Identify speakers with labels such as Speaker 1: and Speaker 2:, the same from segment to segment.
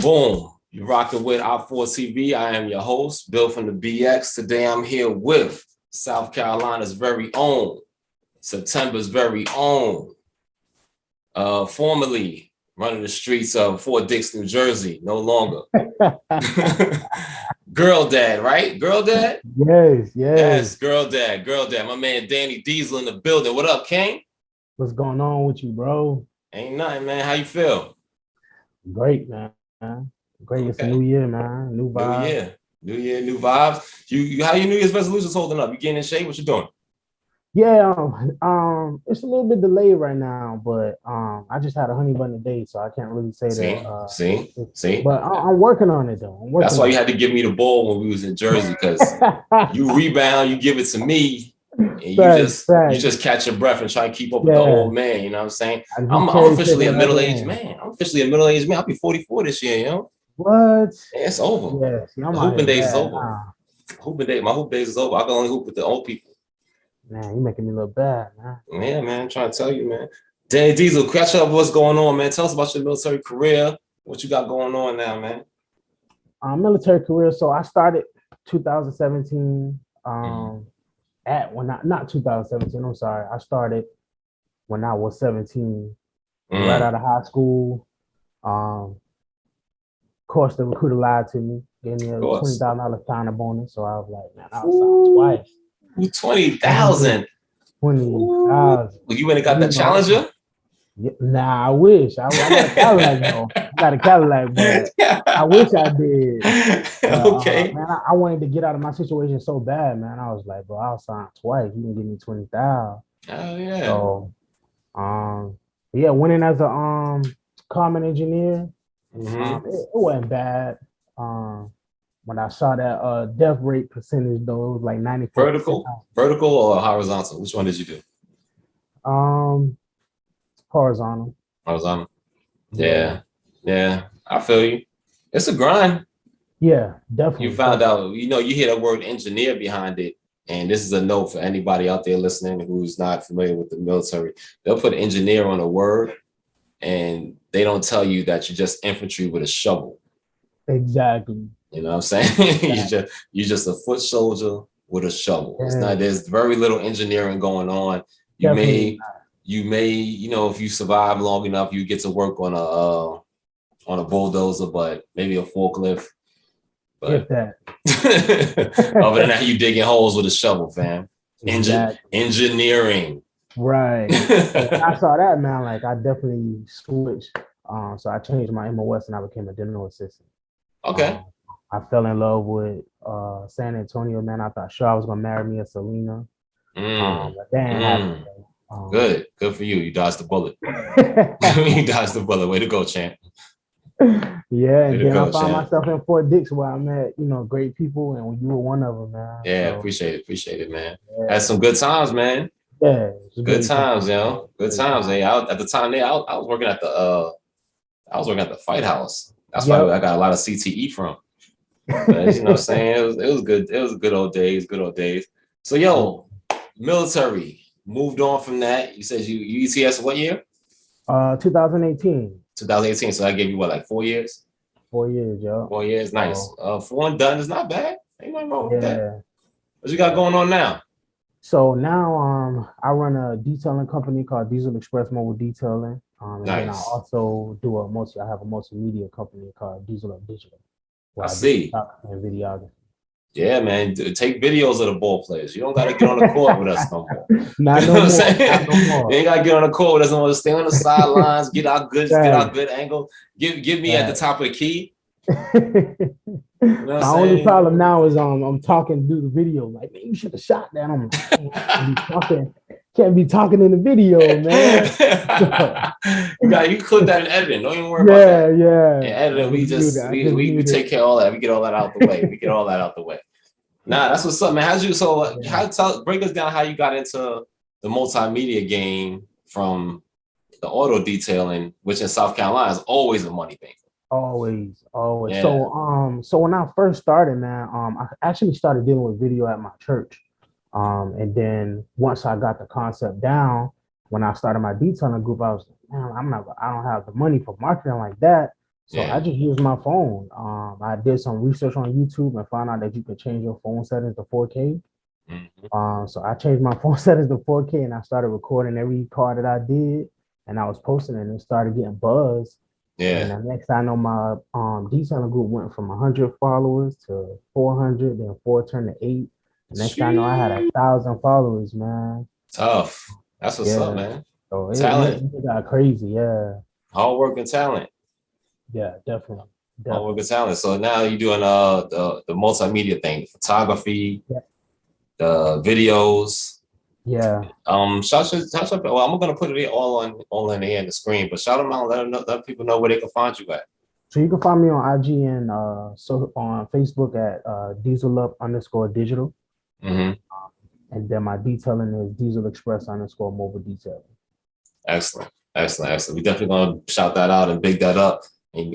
Speaker 1: Boom. You're rocking with Op4 TV. I am your host, Bill from the BX. Today I'm here with South Carolina's very own, September's very own, formerly running the streets of Fort Dix, New Jersey, no longer. Girl dad, right? Girl dad?
Speaker 2: Yes.
Speaker 1: Girl dad. My man Danny Diesel in the building. What up, King?
Speaker 2: What's going on with you, bro?
Speaker 1: Ain't nothing, man. How you feel?
Speaker 2: Great, man. Great. It's a new year, man. New vibes.
Speaker 1: New year, new vibes. You how your New Year's resolutions holding up? You getting in shape? What you doing?
Speaker 2: Yeah, it's a little bit delayed right now, but I just had a honey bun today, so I can't really say that.
Speaker 1: See.
Speaker 2: But I'm working on it though.
Speaker 1: That's why you had to give me the ball when we was in Jersey, because you rebound, you give it to me, and you just catch your breath and try to keep up with the old man. You know what I'm saying? I'm officially a middle-aged man. I'll be 44 this year, you know.
Speaker 2: What?
Speaker 1: Yeah, it's over.
Speaker 2: Yeah, see,
Speaker 1: my hooping days is over. My hoop days is over. I can only hoop with the old people.
Speaker 2: Man, you making me look bad, man.
Speaker 1: Yeah, man. I'm trying to tell you, man. Danny Diesel, catch up. What's going on, man? Tell us about your military career. What you got going on now, man?
Speaker 2: Military career. So I started 2017. Not 2017. I'm sorry. I started when I was 17, right out of high school. Of course, the recruiter lied to me, gave me a $20,000 signing bonus. So I was like, man, I was signed twice.
Speaker 1: 20,000.
Speaker 2: 20,000.
Speaker 1: Well, you went and got that Challenger?
Speaker 2: Yeah, nah, I wish. I got a Cadillac though. I got a Cadillac, but I wish I did.
Speaker 1: Okay.
Speaker 2: Man, I wanted to get out of my situation so bad, man. I was like, bro, I'll sign twice. You can give me 20,000.
Speaker 1: Oh yeah.
Speaker 2: So, yeah, went in as a common engineer. It wasn't bad. When I saw that death rate percentage though, it was like 94%.
Speaker 1: Vertical or horizontal? Which one did you do?
Speaker 2: Horizontal.
Speaker 1: Horizontal. Yeah. I feel you. It's a grind.
Speaker 2: Yeah, definitely.
Speaker 1: You found out, you hear the word engineer behind it. And this is a note for anybody out there listening who's not familiar with the military. They'll put engineer on a word and they don't tell you that you're just infantry with a shovel.
Speaker 2: Exactly.
Speaker 1: You know what I'm saying? Exactly. you're just a foot soldier with a shovel. Yeah. It's not. There's very little engineering going on. You may, if you survive long enough, you get to work on a bulldozer, but maybe a forklift. But other than that, you digging holes with a shovel, fam. Exactly. Engineering.
Speaker 2: Right. So when I saw that, man, like I definitely switched. So I changed my MOS and I became a dental assistant.
Speaker 1: Okay.
Speaker 2: I fell in love with San Antonio, man. I thought sure I was gonna marry me a Selena. But that didn't happen.
Speaker 1: Good for you. You dodged the bullet. You dodged the bullet. Way to go, champ.
Speaker 2: Yeah, and then I found myself in Fort Dix where I met, great people, and you were one of them, man.
Speaker 1: Yeah, so, appreciate it, man. Yeah. Had some good times, man.
Speaker 2: Yeah,
Speaker 1: good times, Good times. Hey, at the time, I was working at the Fight House. That's why I got a lot of CTE from. But, you know what I'm saying? It was good. It was good old days. So, military, moved on from that. You said you ETS what year?
Speaker 2: 2018.
Speaker 1: 2018. So I gave you what, like 4 years?
Speaker 2: 4 years, yo.
Speaker 1: 4 years, nice. 4 and done is not bad. Ain't nothing wrong with that. What you got going on now?
Speaker 2: So now I run a detailing company called Diesel Express Mobile Detailing. And then I also do I have a multimedia company called Diesel Up Digital.
Speaker 1: I see.
Speaker 2: And videography.
Speaker 1: Yeah, man. Take videos of the ball players. You don't got to get on the court with us no more.
Speaker 2: Not no more.
Speaker 1: You ain't got to get on the court with us no more. Stay on the sidelines. Get our good angle. Give me at the top of the key.
Speaker 2: My only problem now is I'm talking through the video. Like, man, you should have shot that. I'm like, can't be talking in the video, man.
Speaker 1: You clip that in editing. Don't even worry about that.
Speaker 2: Yeah.
Speaker 1: In editing, we take care of all that. We get all that out the way. Nah, that's what's up, man. Break us down how you got into the multimedia game from the auto detailing, which in South Carolina is always a money thing.
Speaker 2: Always.
Speaker 1: Yeah.
Speaker 2: So when I first started, man, I actually started dealing with video at my church. And then once I got the concept down, when I started my detailing group, I was like, man, I don't have the money for marketing like that. So I just used my phone. I did some research on YouTube and found out that you could change your phone settings to 4K. So I changed my phone settings to 4K and I started recording every car that I did, and I was posting it and it started getting buzz. And the next thing I know, my detailing group went from 100 followers to 400, then 4 turned to 8. The next thing I know, I had 1,000 followers, man.
Speaker 1: Tough. That's what's up, man.
Speaker 2: So
Speaker 1: Talent.
Speaker 2: it got crazy, yeah.
Speaker 1: Hard work and talent.
Speaker 2: Yeah, definitely.
Speaker 1: Hard work and talent. So now you're doing the multimedia thing, the photography, the videos.
Speaker 2: Yeah.
Speaker 1: Shout well, I'm gonna put it all in here in the screen, but shout them out, let people know where they can find you at.
Speaker 2: So you can find me on IG and so on Facebook at dieselup_digital. And then my detailing is dieselexpress_mobile detailing.
Speaker 1: Excellent. We definitely gonna shout that out and big that up. And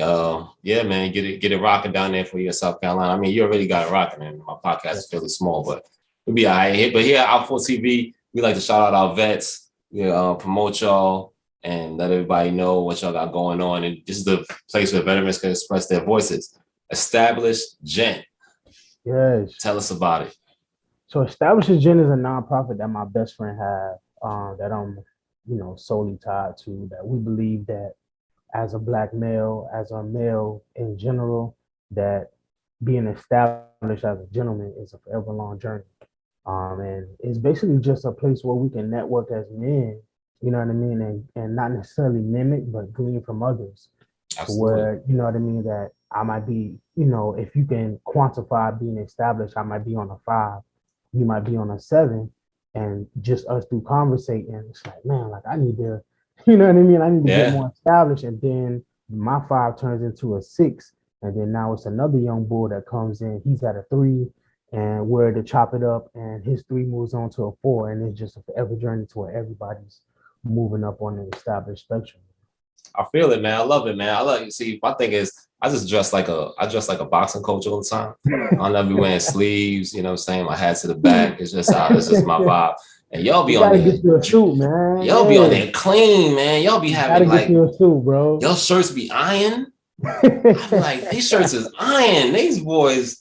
Speaker 1: yeah, man, get it rocking down there for you in South Carolina. I mean, you already got it rocking, and my podcast is fairly small, but we'll be all right. But here at Op4 TV, we like to shout out our vets, promote y'all, and let everybody know what y'all got going on. And this is the place where veterans can express their voices. Established Gent.
Speaker 2: Yes.
Speaker 1: Tell us about it.
Speaker 2: So Established Gent is a nonprofit that my best friend had, that I'm, solely tied to, that we believe that as a Black male, as a male in general, that being established as a gentleman is a forever long journey. And it's basically just a place where we can network as men, you know what I mean? And not necessarily mimic, but glean from others.
Speaker 1: Absolutely.
Speaker 2: Where, you know what I mean, that I might be, if you can quantify being established, I might be on a 5, you might be on a 7, and just us through conversating, it's like, man, like I need to, you know what I mean? I need to get more established. And then my 5 turns into a 6. And then now it's another young bull that comes in, he's at a 3, and where to chop it up, and his 3 moves on to a 4, and it's just a forever journey to where everybody's moving up on the established spectrum.
Speaker 1: I feel it, man. I love it, man. I love it. See, my thing is, I dress like a boxing coach all the time. I'll never be wearing sleeves, you know what I'm saying? My hat to the back. It's just my vibe. And y'all be on there.
Speaker 2: Get you a suit, man.
Speaker 1: Y'all be on there clean, man. Y'all be having like
Speaker 2: get you a suit, bro.
Speaker 1: Y'all shirts be iron. I be like, these shirts is iron. These boys.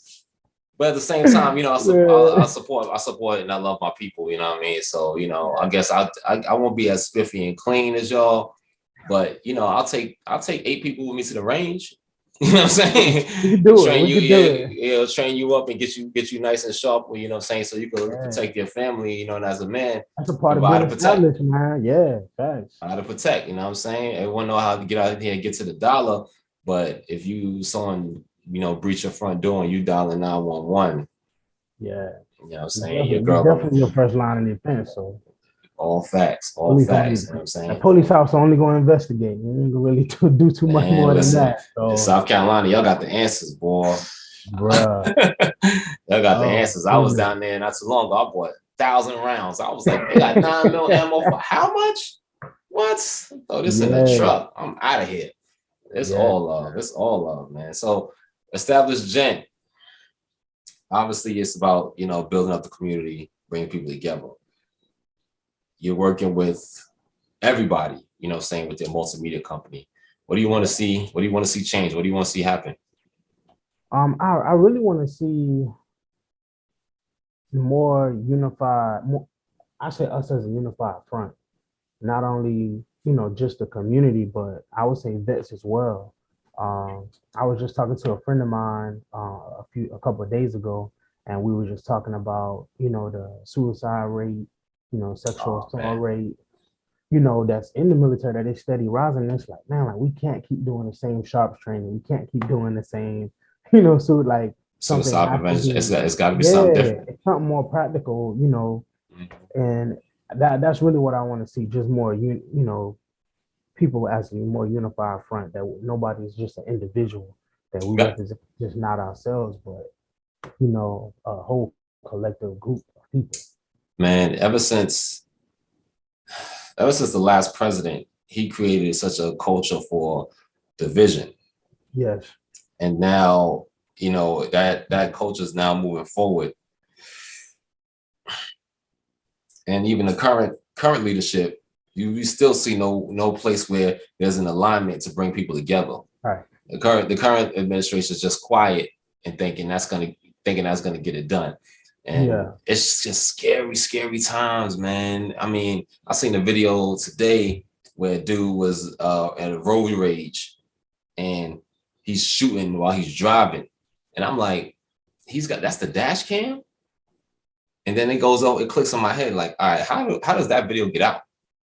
Speaker 1: But at the same time, I support and I love my people, you know what I mean? So, I guess I won't be as spiffy and clean as y'all. But I'll take 8 people with me to the range. You know what I'm saying?
Speaker 2: You can do it.
Speaker 1: Train you up and get you nice and sharp. You know what I'm saying? So you can protect your family. And as a man,
Speaker 2: that's a part of being established, man. Yeah, thanks.
Speaker 1: How to protect. You know what I'm saying? Everyone know how to get out here and get to the dollar. But if someone breach your front door and you dialing 911,
Speaker 2: yeah,
Speaker 1: you know what I'm saying?
Speaker 2: Your girl definitely your first line of defense. So.
Speaker 1: All facts. You know what I'm saying?
Speaker 2: The police house only going to investigate. You ain't really do too much more than that. So.
Speaker 1: In South Carolina, y'all got the answers, boy.
Speaker 2: Bruh.
Speaker 1: Y'all got the answers. I was down there not too long ago. I bought 1,000 rounds. I was like, they got 9 mil ammo for how much? What? Throw this in the truck. I'm out of here. It's all love. It's all love, man. So Established Gent. Obviously, it's about building up the community, bringing people together. You're working with everybody, saying with your multimedia company. What do you want to see? What do you want to see change? What do you want to see happen?
Speaker 2: I really want to see more unified. I say us as a unified front, not only just the community, but I would say vets as well. I was just talking to a friend of mine a couple of days ago, and we were just talking about the suicide rate, sexual assault rate, that's in the military, that is steady rising. And it's like, man, like we can't keep doing the same sharps training. We can't keep doing the same, so like
Speaker 1: suicide prevention. It's got to be something different.
Speaker 2: It's something more practical, and that's really what I want to see. Just more, people as a more unified front, that nobody's just an individual, that we represent just not ourselves, but a whole collective group of people.
Speaker 1: Man, ever since the last president, he created such a culture for division.
Speaker 2: Yes.
Speaker 1: And now, that culture is now moving forward. And even the current leadership, you still see no place where there's an alignment to bring people together.
Speaker 2: Right.
Speaker 1: The current administration is just quiet and thinking that's gonna get it done. And it's just scary times, man. I mean, I seen a video today where a dude was at a road rage and he's shooting while he's driving. And I'm like, that's the dash cam? And then it goes over, it clicks on my head, like, all right, how does that video get out?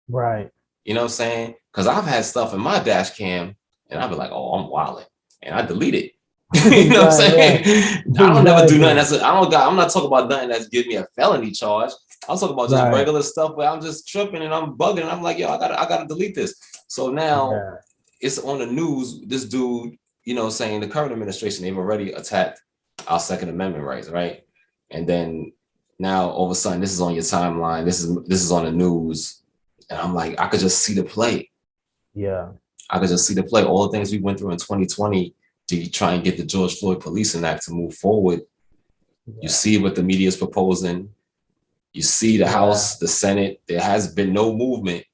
Speaker 2: Right.
Speaker 1: You know what I'm saying? Because I've had stuff in my dash cam and I've been like, oh, I'm wilding. And I delete it. You know what I'm saying? I don't never do nothing. I'm not talking about nothing that's giving me a felony charge. I'm talking about just regular stuff where I'm just tripping and I'm bugging and I'm like, yo, I gotta delete this. So now it's on the news. This dude, you know, saying the current administration, they've already attacked our Second Amendment rights, right? And then now all of a sudden this is on your timeline. This is on the news. And I'm like, I could just see the play.
Speaker 2: Yeah.
Speaker 1: I could just see the play. All the things we went through in 2020 to try and get the George Floyd Policing Act to move forward. Yeah. You see what the media is proposing. You see the House, the Senate. There has been no movement.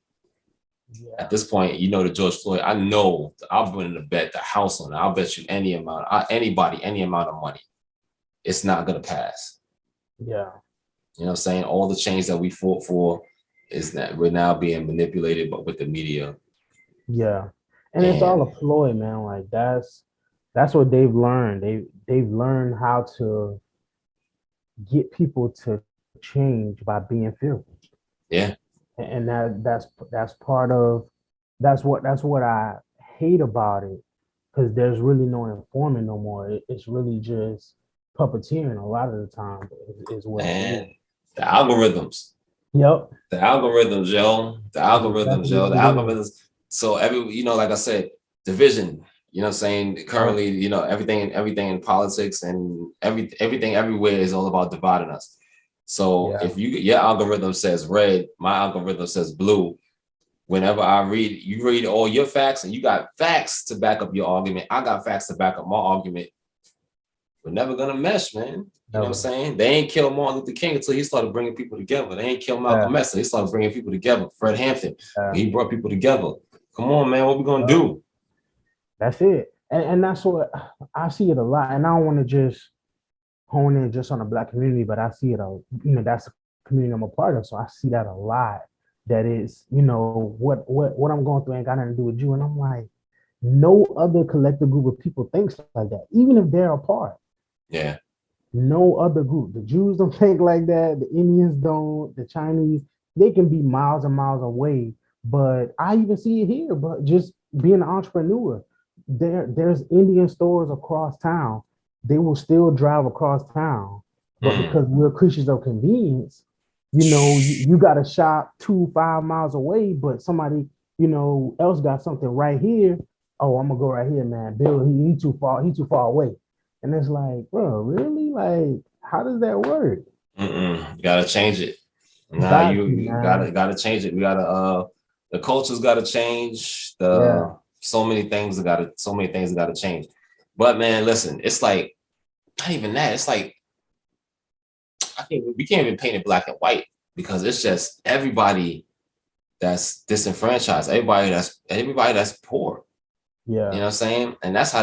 Speaker 1: Yeah. At this point, you know, the George Floyd, I know, I'm willing to bet the House on it. I'll bet you any amount of money. It's not going to pass.
Speaker 2: Yeah.
Speaker 1: You know what I'm saying? All the change that we fought for is that we're now being manipulated, but with the media.
Speaker 2: Yeah. And it's all a ploy, man. Like that's what they've learned. They've learned how to get people to change by being fearful.
Speaker 1: Yeah.
Speaker 2: And that's part of that's what I hate about it, because there's really no informing no more. It's really just puppeteering a lot of the time is what it is.
Speaker 1: The algorithms.
Speaker 2: Yep.
Speaker 1: The algorithms, yo. The algorithms. So like I said, division, you know what I'm saying? Currently, you know, everything in politics and everything everywhere is all about dividing us. So if your algorithm says red, my algorithm says blue. Whenever you read all your facts and you got facts to back up your argument. I got facts to back up my argument. We're never gonna mesh, man. You know what I'm saying? They ain't killed Martin Luther King until he started bringing people together. They ain't killed Malcolm X. He started bringing people together. Fred Hampton, he brought people together. Come on, man, what we gonna do?
Speaker 2: That's it. And that's what I see it a lot. And I don't want to just hone in just on the Black community, but I see it that's the community I'm a part of. So I see that a lot. That is, you know, what I'm going through ain't got nothing to do with you. And I'm like, no other collective group of people thinks like that, even if they're apart.
Speaker 1: Yeah.
Speaker 2: No other group. The Jews don't think like that. The Indians don't. The Chinese, they can be miles and miles away. But I even see it here. But just being an entrepreneur, there's Indian stores across town. They will still drive across town. But because we're creatures of convenience, you know, you got to shop 5 miles away, but somebody, you know, else got something right here. Oh, I'm gonna go right here, man. Bill, he too far away. And it's like, bro, really? Like, how does that work?
Speaker 1: You gotta change it. Now you gotta change it. We gotta the culture's gotta change. So many things that gotta change. But man, listen, it's like not even that. It's like we can't even paint it black and white, because it's just everybody that's disenfranchised, everybody that's poor.
Speaker 2: Yeah.
Speaker 1: You know what I'm saying? And that's how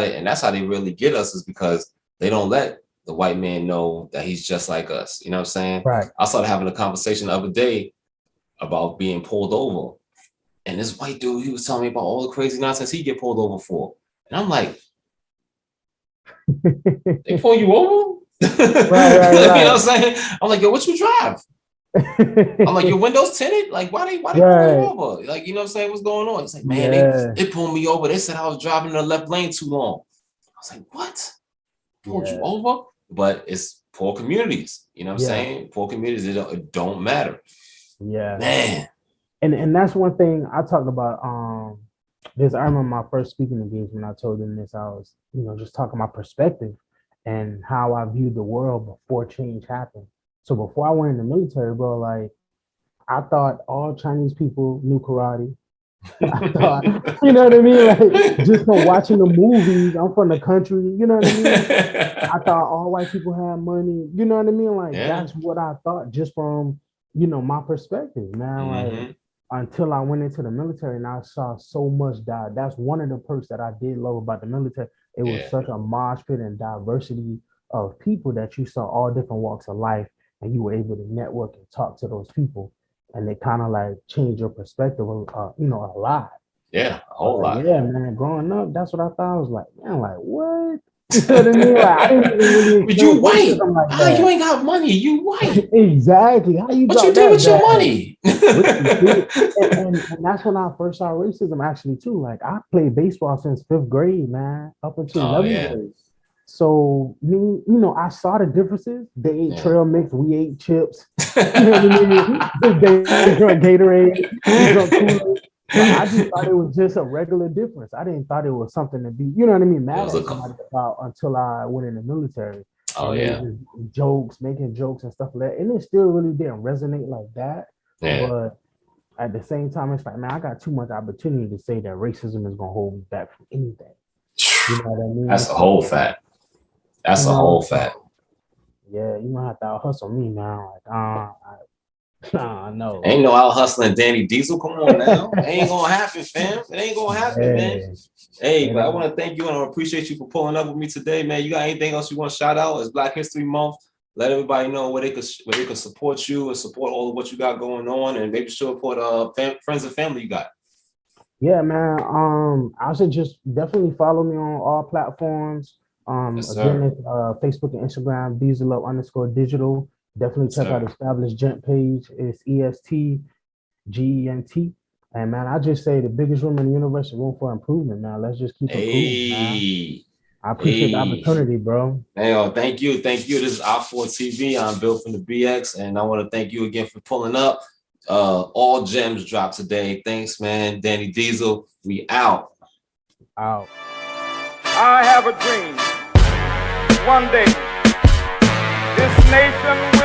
Speaker 1: they really get us, is because they don't let the white man know that he's just like us. You know what I'm saying?
Speaker 2: Right.
Speaker 1: I started having a conversation the other day about being pulled over. And this white dude, he was telling me about all the crazy nonsense he get pulled over for. And I'm like, they pull you over? Right. You know what I'm saying? I'm like, yo, what you drive? I'm like, your windows tinted? Like, why they pull you over? Like, you know what I'm saying? What's going on? It's like, man, they pulled me over. They said I was driving in the left lane too long. I was like, what? Pulled you over? But it's poor communities. You know what I'm saying? Poor communities, it don't matter.
Speaker 2: Yeah.
Speaker 1: Man.
Speaker 2: And that's one thing I talked about. I remember my first speaking engagement. I told them this. I was, you know, just talking my perspective and how I viewed the world before change happened. So before I went in the military, bro, like I thought all Chinese people knew karate. I thought, you know what I mean? Like just from watching the movies, I'm from the country, you know what I mean? I thought all white people had money, you know what I mean? Like that's what I thought just from, you know, my perspective, man. Like until I went into the military and I saw so much that that's one of the perks that I did love about the military. It was such a mosh pit and diversity of people that you saw all different walks of life and you were able to network and talk to those people. And it kind of like changed your perspective, a lot.
Speaker 1: Yeah, a whole lot.
Speaker 2: Yeah, man. Growing up, that's what I thought. I was like, man, like what? You know what I mean? Like I didn't even really.
Speaker 1: But you white.
Speaker 2: Like that.
Speaker 1: You ain't got money. You white.
Speaker 2: Exactly. How you?
Speaker 1: What you did with your money?
Speaker 2: and that's when I first saw racism actually too. Like I played baseball since 5th grade, man, up until 11th grade. So me, I saw the differences. They ate trail mix, we ate chips. You know what I mean? They drank Gatorade, we drank Kool-Aid. I just thought it was just a regular difference. I didn't thought it was something to be, you know what I mean, mad at somebody about until I went in the military.
Speaker 1: Oh yeah.
Speaker 2: Jokes, making jokes and stuff like that. And it still really didn't resonate like that. Yeah. But at the same time, it's like, man, I got too much opportunity to say that racism is gonna hold me back from anything. You know what I mean?
Speaker 1: That's a whole fact. That's a whole fact.
Speaker 2: Yeah, you gonna have to out hustle me now. Like, no.
Speaker 1: Ain't no out hustling Danny Diesel. Come on now. It ain't gonna happen, fam. It ain't gonna happen, man. Hey, but I want to thank you and I appreciate you for pulling up with me today, man. You got anything else you want to shout out? It's Black History Month. Let everybody know where they could support you and support all of what you got going on, and maybe support friends and family you got.
Speaker 2: Yeah, man. I should just definitely follow me on all platforms.
Speaker 1: Yes,
Speaker 2: again, it's, Facebook and Instagram, Diesel_digital. Definitely check out Established Gent page. It's ESTGENT. And man, I just say the biggest room in the universe is room for improvement, man. Let's just keep improving, man. I appreciate the opportunity, bro.
Speaker 1: Hey, thank you. This is Op4 TV. I'm Bill from the BX, and I want to thank you again for pulling up. All gems dropped today. Thanks, man. Danny Diesel, we out.
Speaker 2: Out.
Speaker 3: I have a dream. One day, this nation